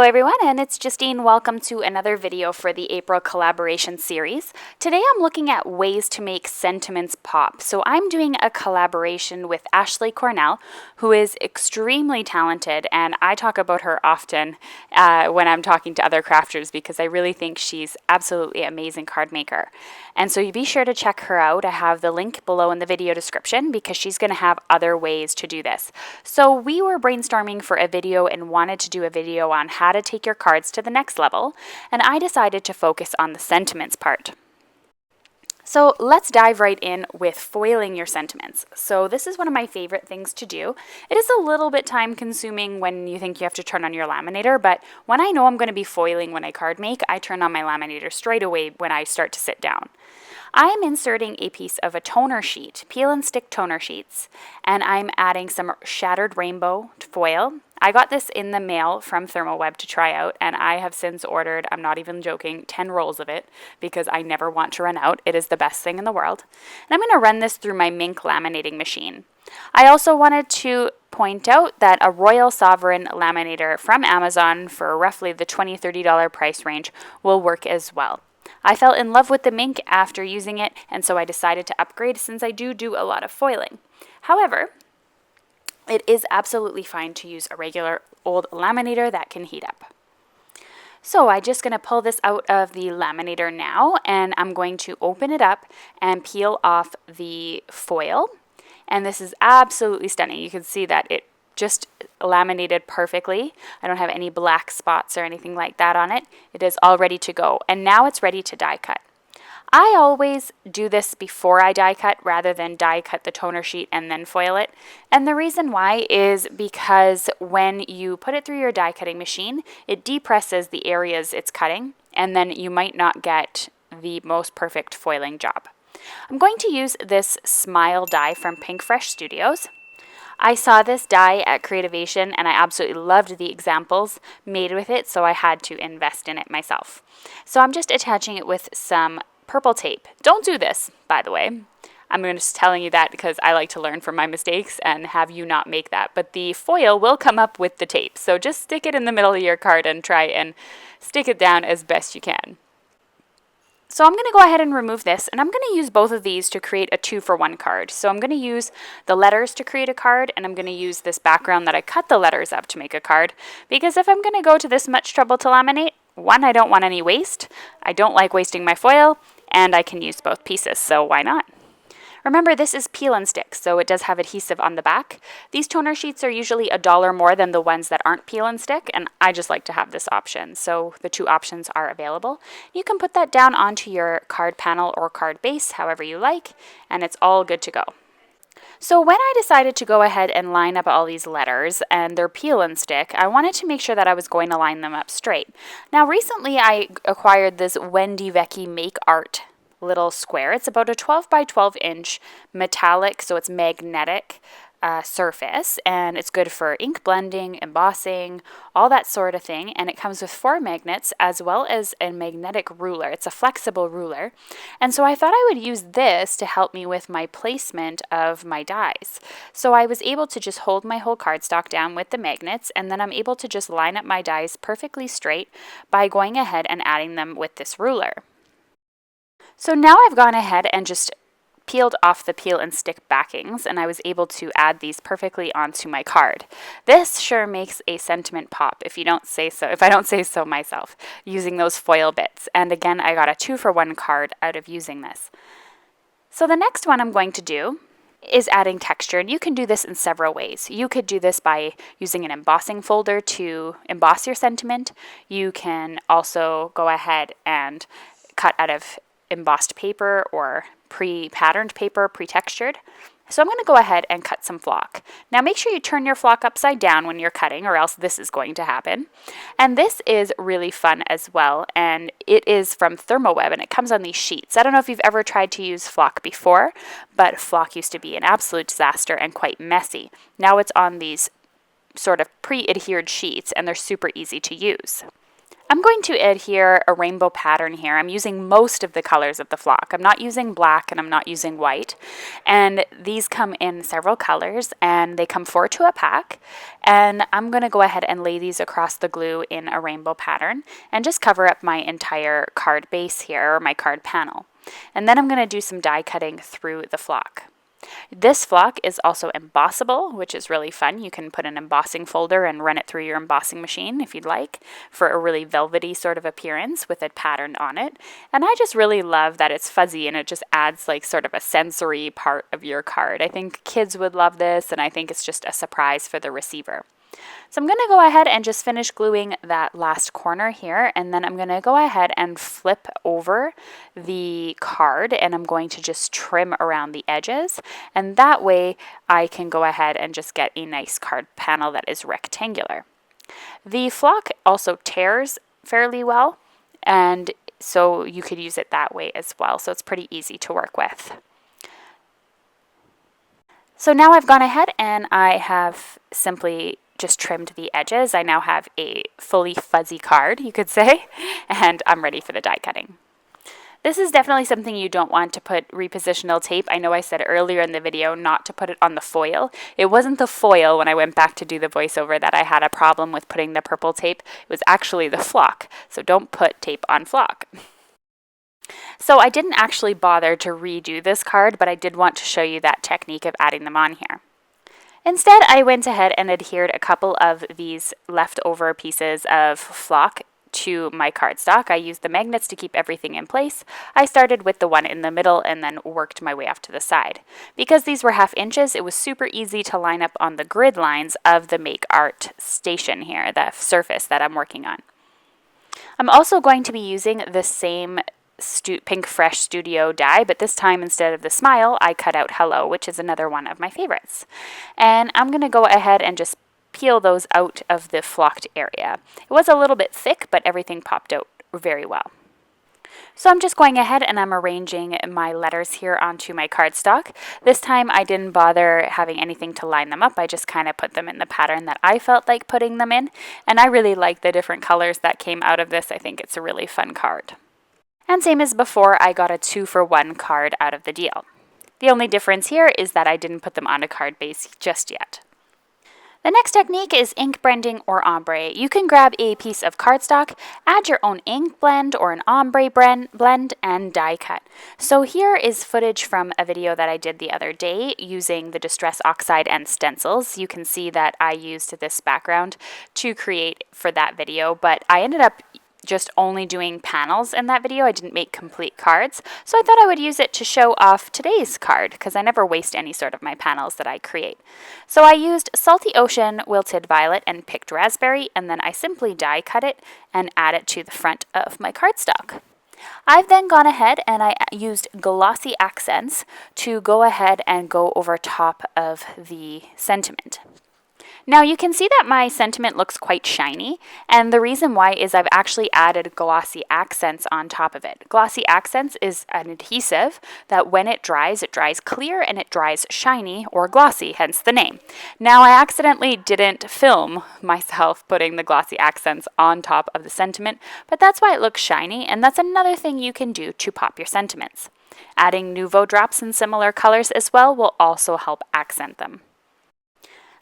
everyone, and it's Justine. Welcome to another video for the April collaboration series. Today I'm looking at ways to make sentiments pop. So I'm doing a collaboration with Ashley Cornell, who is extremely talented, and I talk about her often when I'm talking to other crafters because I really think she's absolutely amazing card maker. And so you be sure to check her out. I have the link below in the video description because she's going to have other ways to do this. So we were brainstorming for a video and wanted to do a video on how to take your cards to the next level, and I decided to focus on the sentiments part. So let's dive right in with foiling your sentiments. So this is one of my favorite things to do. It is a little bit time consuming when you think you have to turn on your laminator, but when I know I'm going to be foiling when I card make, I turn on my laminator straight away when I start to sit down. I'm inserting a piece of a toner sheet, peel and stick toner sheets, and I'm adding some shattered rainbow foil. I got this in the mail from Thermoweb to try out, and I have since ordered, I'm not even joking, 10 rolls of it because I never want to run out. It is the best thing in the world. And I'm going to run this through my Minc laminating machine. I also wanted to point out that a Royal Sovereign laminator from Amazon for roughly the $20–$30 price range will work as well. I fell in love with the Minc after using it, and so I decided to upgrade since I do a lot of foiling. However, it is absolutely fine to use a regular old laminator that can heat up. So I'm just going to pull this out of the laminator now, and I'm going to open it up and peel off the foil. And this is absolutely stunning. You can see that it just laminated perfectly. I don't have any black spots or anything like that on it. It is all ready to go, and now it's ready to die cut. I always do this before I die cut rather than die cut the toner sheet and then foil it. And the reason why is because when you put it through your die cutting machine, it depresses the areas it's cutting, and then you might not get the most perfect foiling job. I'm going to use this Smile die from Pinkfresh Studios. I saw this die at Creativation and I absolutely loved the examples made with it, so I had to invest in it myself. So I'm just attaching it with some purple tape. Don't do this, by the way. I'm just telling you that because I like to learn from my mistakes and have you not make that. But the foil will come up with the tape, so just stick it in the middle of your card and try and stick it down as best you can. So I'm going to go ahead and remove this, and I'm going to use both of these to create a 2-for-1 card. So I'm going to use the letters to create a card, and I'm going to use this background that I cut the letters up to make a card, because if I'm going to go to this much trouble to laminate, one, I don't want any waste, I don't like wasting my foil, and I can use both pieces, so why not? Remember, this is peel and stick, so it does have adhesive on the back. These toner sheets are usually $1 more than the ones that aren't peel and stick, and I just like to have this option. So the two options are available. You can put that down onto your card panel or card base, however you like, and it's all good to go. So when I decided to go ahead and line up all these letters and they're peel and stick, I wanted to make sure that I was going to line them up straight. Now recently I acquired this Wendy Vecchi Make Art little square. It's about a 12 by 12 inch metallic, so it's magnetic surface, and it's good for ink blending, embossing, all that sort of thing. And it comes with 4 magnets as well as a magnetic ruler. It's a flexible ruler, and so I thought I would use this to help me with my placement of my dies. So I was able to just hold my whole cardstock down with the magnets, and then I'm able to just line up my dies perfectly straight by going ahead and adding them with this ruler. So now I've gone ahead and just peeled off the peel and stick backings, and I was able to add these perfectly onto my card. This sure makes a sentiment pop, if I don't say so myself, using those foil bits. And again, I got a 2-for-1 card out of using this. So the next one I'm going to do is adding texture, and you can do this in several ways. You could do this by using an embossing folder to emboss your sentiment. You can also go ahead and cut out of embossed paper or pre-patterned paper, pre-textured. So I'm going to go ahead and cut some flock. Now make sure you turn your flock upside down when you're cutting, or else this is going to happen. And this is really fun as well, and it is from Thermoweb, and it comes on these sheets. I don't know if you've ever tried to use flock before, but flock used to be an absolute disaster and quite messy. Now it's on these sort of pre-adhered sheets, and they're super easy to use. I'm going to adhere a rainbow pattern here. I'm using most of the colors of the flock. I'm not using black and I'm not using white. And these come in several colors and they come 4 to a pack. And I'm going to go ahead and lay these across the glue in a rainbow pattern and just cover up my entire card base here, or my card panel. And then I'm going to do some die cutting through the flock. This flock is also embossable, which is really fun. You can put an embossing folder and run it through your embossing machine if you'd like, for a really velvety sort of appearance with a pattern on it. And I just really love that it's fuzzy and it just adds like sort of a sensory part of your card. I think kids would love this, and I think it's just a surprise for the receiver. So I'm going to go ahead and just finish gluing that last corner here, and then I'm going to go ahead and flip over the card, and I'm going to just trim around the edges, and that way I can go ahead and just get a nice card panel that is rectangular. The flock also tears fairly well, and so you could use it that way as well, so it's pretty easy to work with. So now I've gone ahead and I have simply just trimmed the edges. I now have a fully fuzzy card, you could say, and I'm ready for the die cutting. This is definitely something you don't want to put repositional tape. I know I said earlier in the video not to put it on the foil. It wasn't the foil when I went back to do the voiceover that I had a problem with putting the purple tape. It was actually the flock. So don't put tape on flock. So I didn't actually bother to redo this card, but I did want to show you that technique of adding them on here. Instead, I went ahead and adhered a couple of these leftover pieces of flock to my cardstock. I used the magnets to keep everything in place. I started with the one in the middle and then worked my way off to the side. Because these were 1/2 inches, it was super easy to line up on the grid lines of the Make Art station here, the surface that I'm working on. I'm also going to be using the same Pinkfresh Studio die, but this time instead of the smile, I cut out hello, which is another one of my favorites. And I'm going to go ahead and just peel those out of the flocked area. It was a little bit thick, but everything popped out very well. So I'm just going ahead and I'm arranging my letters here onto my cardstock. This time I didn't bother having anything to line them up. I just kind of put them in the pattern that I felt like putting them in. And I really like the different colors that came out of this. I think it's a really fun card. And same as before, I got a 2-for-1 card out of the deal. The only difference here is that I didn't put them on a card base just yet. The next technique is ink blending or ombre. You can grab a piece of cardstock, add your own ink blend or an ombre blend, and die cut. So here is footage from a video that I did the other day using the Distress Oxide and stencils. You can see that I used this background to create for that video, but I ended up just only doing panels in that video. I didn't make complete cards, so I thought I would use it to show off today's card because I never waste any sort of my panels that I create. So I used Salty Ocean, Wilted Violet, and Picked Raspberry, and then I simply die cut it and add it to the front of my cardstock. I've then gone ahead and I used Glossy Accents to go ahead and go over top of the sentiment. Now you can see that my sentiment looks quite shiny, and the reason why is I've actually added Glossy Accents on top of it. Glossy Accents is an adhesive that when it dries clear and it dries shiny or glossy, hence the name. Now I accidentally didn't film myself putting the Glossy Accents on top of the sentiment, but that's why it looks shiny, and that's another thing you can do to pop your sentiments. Adding Nuvo drops in similar colors as well will also help accent them.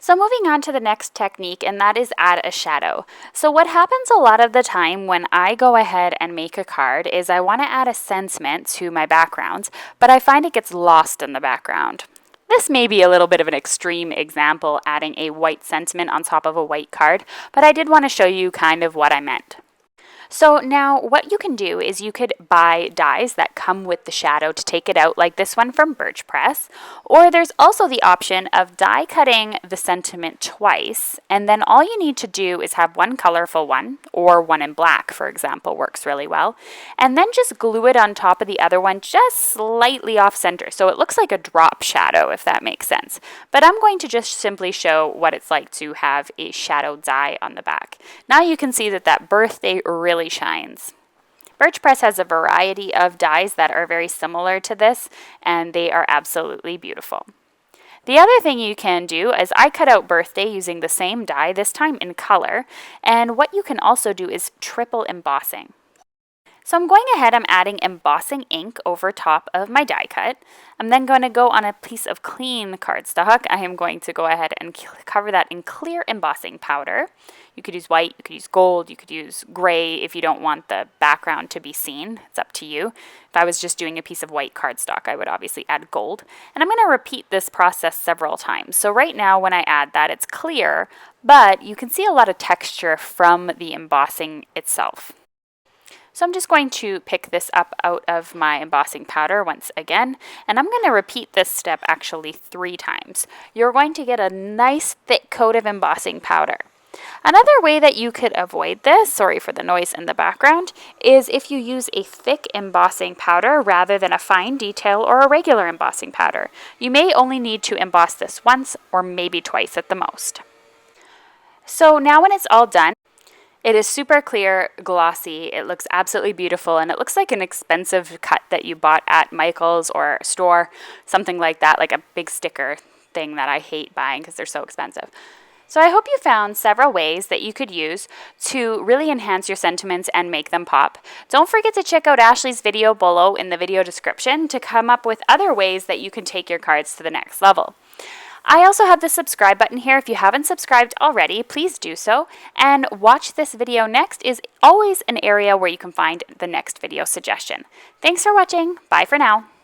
So moving on to the next technique, and that is add a shadow. So what happens a lot of the time when I go ahead and make a card is I want to add a sentiment to my backgrounds, but I find it gets lost in the background. This may be a little bit of an extreme example, adding a white sentiment on top of a white card, but I did want to show you kind of what I meant. So now what you can do is you could buy dies that come with the shadow to take it out, like this one from Birch Press, or there's also the option of die cutting the sentiment twice, and then all you need to do is have one colorful one, or one in black, for example, works really well, and then just glue it on top of the other one just slightly off center, so it looks like a drop shadow, if that makes sense. But I'm going to just simply show what it's like to have a shadow die on the back. Now you can see that that birthday really shines. Birch Press has a variety of dies that are very similar to this, and they are absolutely beautiful. The other thing you can do is I cut out birthday using the same die, this time in color, and what you can also do is triple embossing. So I'm going ahead, I'm adding embossing ink over top of my die cut. I'm then going to go on a piece of clean cardstock. I am going to go ahead and cover that in clear embossing powder. You could use white, you could use gold, you could use gray if you don't want the background to be seen. It's up to you. If I was just doing a piece of white cardstock, I would obviously add gold. And I'm going to repeat this process several times. So right now when I add that, it's clear, but you can see a lot of texture from the embossing itself. So I'm just going to pick this up out of my embossing powder once again, and I'm going to repeat this step actually 3 times. You're going to get a nice thick coat of embossing powder. Another way that you could avoid this, sorry for the noise in the background, is if you use a thick embossing powder rather than a fine detail or a regular embossing powder. You may only need to emboss this once or maybe twice at the most. So now when it's all done, it is super clear, glossy, it looks absolutely beautiful, and it looks like an expensive cut that you bought at Michael's or a store, something like that, like a big sticker thing that I hate buying because they're so expensive. So I hope you found several ways that you could use to really enhance your sentiments and make them pop. Don't forget to check out Ashley's video below in the video description to come up with other ways that you can take your cards to the next level. I also have the subscribe button here. If you haven't subscribed already, please do so. And watch this video next is always an area where you can find the next video suggestion. Thanks for watching. Bye for now.